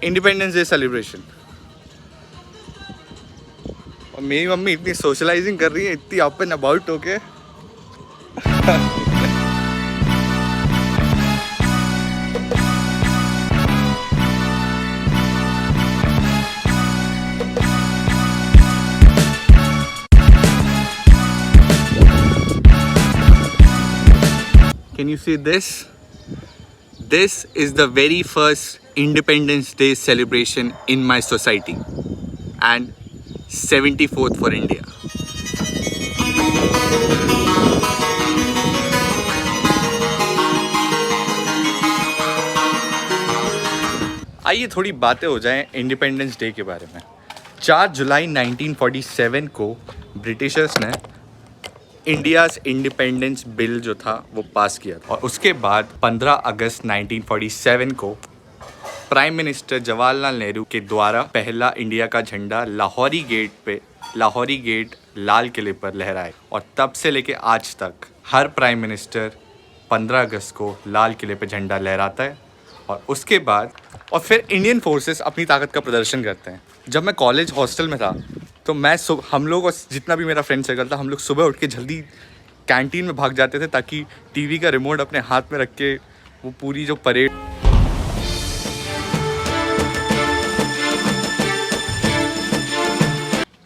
Independence day celebration. और मेरी mummy इतनी सोशलाइजिंग कर रही है, इतनी अप एंड अबाउट होके। Can you see this? This is the very first Independence Day celebration in my society and 74th for India. आइए थोड़ी बातें हो जाएं इंडिपेंडेंस डे के बारे में। 4 जुलाई 1947 को ब्रिटिशर्स ने इंडियाज़ इंडिपेंडेंस बिल जो था वो पास किया था, और उसके बाद 15 अगस्त 1947 को प्राइम मिनिस्टर जवाहरलाल नेहरू के द्वारा पहला इंडिया का झंडा लाहौरी गेट लाल किले पर लहराया। और तब से लेके आज तक हर प्राइम मिनिस्टर 15 अगस्त को लाल किले पर झंडा लहराता है। और उसके बाद और फिर इंडियन फोर्सेस अपनी ताकत का प्रदर्शन करते हैं। जब मैं कॉलेज हॉस्टल में था तो हम लोग और जितना भी मेरा फ्रेंड सर्कल था, हम लोग सुबह उठ के जल्दी कैंटीन में भाग जाते थे ताकि टीवी का रिमोट अपने हाथ में रख के वो पूरी जो परेड,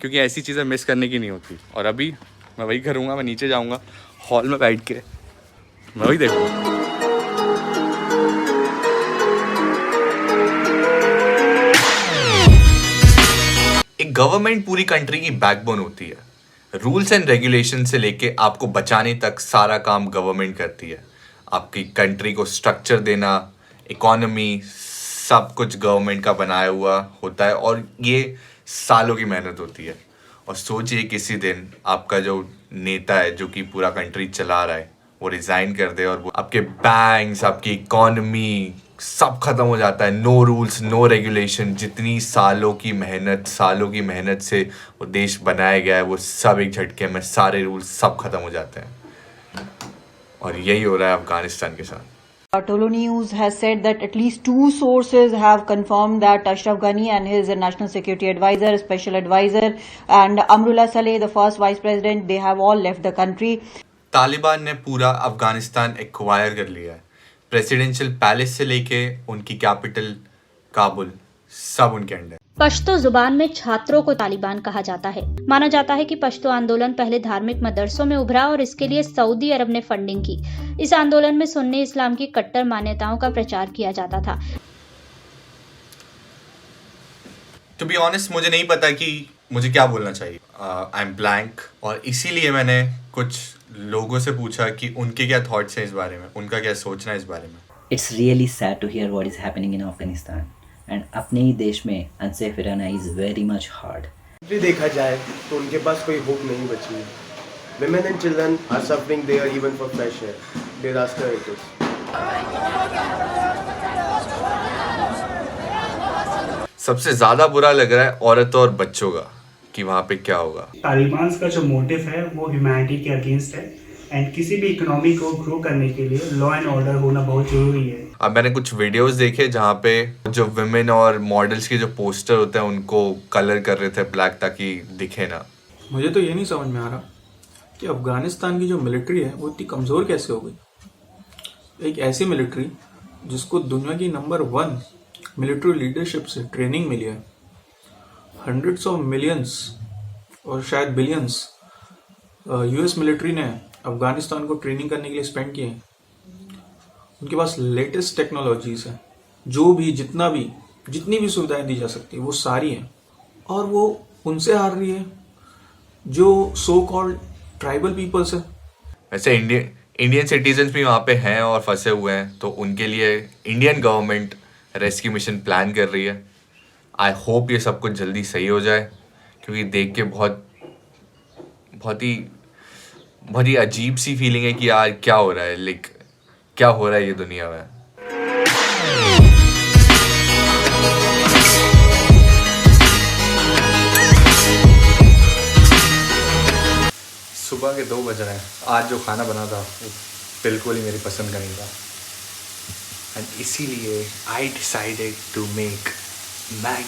क्योंकि ऐसी चीज़ें मिस करने की नहीं होती। और अभी मैं वही करूँगा, मैं नीचे जाऊँगा हॉल में बैठ के मैं वही देखूँगा। एक गवर्नमेंट पूरी कंट्री की बैकबोन होती है। रूल्स एंड रेगुलेशन से लेके आपको बचाने तक सारा काम गवर्नमेंट करती है। आपकी कंट्री को स्ट्रक्चर देना, इकोनॉमी, सब कुछ गवर्नमेंट का बनाया हुआ होता है, और ये सालों की मेहनत होती है। और सोचिए किसी दिन आपका जो नेता है जो कि पूरा कंट्री चला रहा है वो रिज़ाइन कर दे, और वो आपके बैंक्स, आपकी इकोनॉमी सब खत्म हो जाता है। No rules, no regulation. जितनी सालों की मेहनत से वो देश बनाया गया है वो सब एक झटके में, सारे रूल्स सब खत्म हो जाते हैं। और यही हो रहा है अफगानिस्तान के साथ। Tolo News has said that at least 2 sources have confirmed that Ashraf Ghani and his national security advisor, special advisor, and Amrullah Saleh, the first vice president, they have all left the country. Taliban ने पूरा Afghanistan acquire कर लिया है। Presidential palace से लेके उनकी capital Kabul सब उनके अंडर। पश्तो जुबान में छात्रों को तालिबान कहा जाता है। माना जाता है कि पश्तो आंदोलन पहले धार्मिक मदरसों में उभरा और इसके लिए सऊदी अरब ने फंडिंग की। इस आंदोलन में सुन्नी इस्लाम की कट्टर मान्यताओं का प्रचार किया जाता था। टू बी ऑनेस्ट मुझे नहीं पता कि मुझे क्या बोलना चाहिए। I am blank. और इसीलिए मैंने कुछ लोगों से पूछा कि उनके क्या थॉट्स हैं इस बारे में, उनका क्या सोचना है इस बारे में। It's really sad to hear what is happening in Afghanistan, and अपने ही देश में अनसेफ रहना इज वेरी मच हार्ड। भी देखा जाए तो उनके पास कोई होप नहीं बची है। Women and children are suffering there even for fresh air. Disaster it is. सबसे ज्यादा बुरा लग रहा है औरतों और बच्चों का कि वहाँ पे क्या होगा। तालिबान का जो मोटिव है वो ह्यूमैनिटी के अगेंस्ट है, एंड किसी भी इकोनॉमी को ग्रो करने के लिए लॉ एंड ऑर्डर होना बहुत जरूरी है। अब मैंने कुछ वीडियोस देखे जहाँ पे जो विमेन और मॉडल्स के जो पोस्टर होते हैं उनको कलर कर रहे थे ब्लैक ताकि दिखे ना। मुझे तो ये नहीं समझ में आ रहा कि अफगानिस्तान की जो मिलिट्री है वो इतनी कमज़ोर कैसे हो गई। एक ऐसी मिलिट्री जिसको दुनिया की नंबर 1 मिलिट्री लीडरशिप से ट्रेनिंग मिली है, हंड्रेड्स ऑफ मिलियंस और शायद बिलियंस यूएस मिलिट्री ने अफगानिस्तान को ट्रेनिंग करने के लिए स्पेंड किए हैं। उनके पास लेटेस्ट टेक्नोलॉजीज है, जितनी भी सुविधाएं दी जा सकती है वो सारी हैं, और वो उनसे हार रही है जो सो कॉल्ड ट्राइबल पीपल्स है। वैसे इंडियन सिटीजन्स भी वहाँ पे हैं और फंसे हुए हैं, तो उनके लिए Indian government rescue mission plan कर रही है। आई होप ये सब कुछ जल्दी सही हो जाए, क्योंकि देख के बहुत ही अजीब सी फीलिंग है कि यार क्या हो रहा है, क्या हो रहा है ये दुनिया में। सुबह के 2 बज रहे हैं। आज जो खाना बना था वो बिल्कुल ही मेरी पसंद का नहीं था, एंड इसीलिए I decided to make by.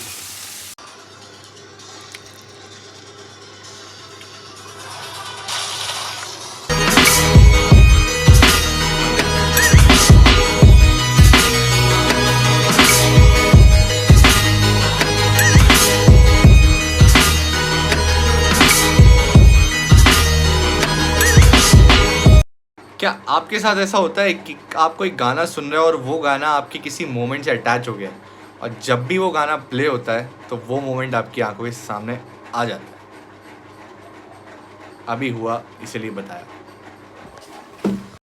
क्या आपके साथ ऐसा होता है कि आप कोई गाना सुन रहे हो और वो गाना आपके किसी मोमेंट से अटैच हो गया है, और जब भी वो गाना प्ले होता है तो वो मोमेंट आपकी आंखों के सामने आ जाता है? अभी हुआ, इसलिए बताया।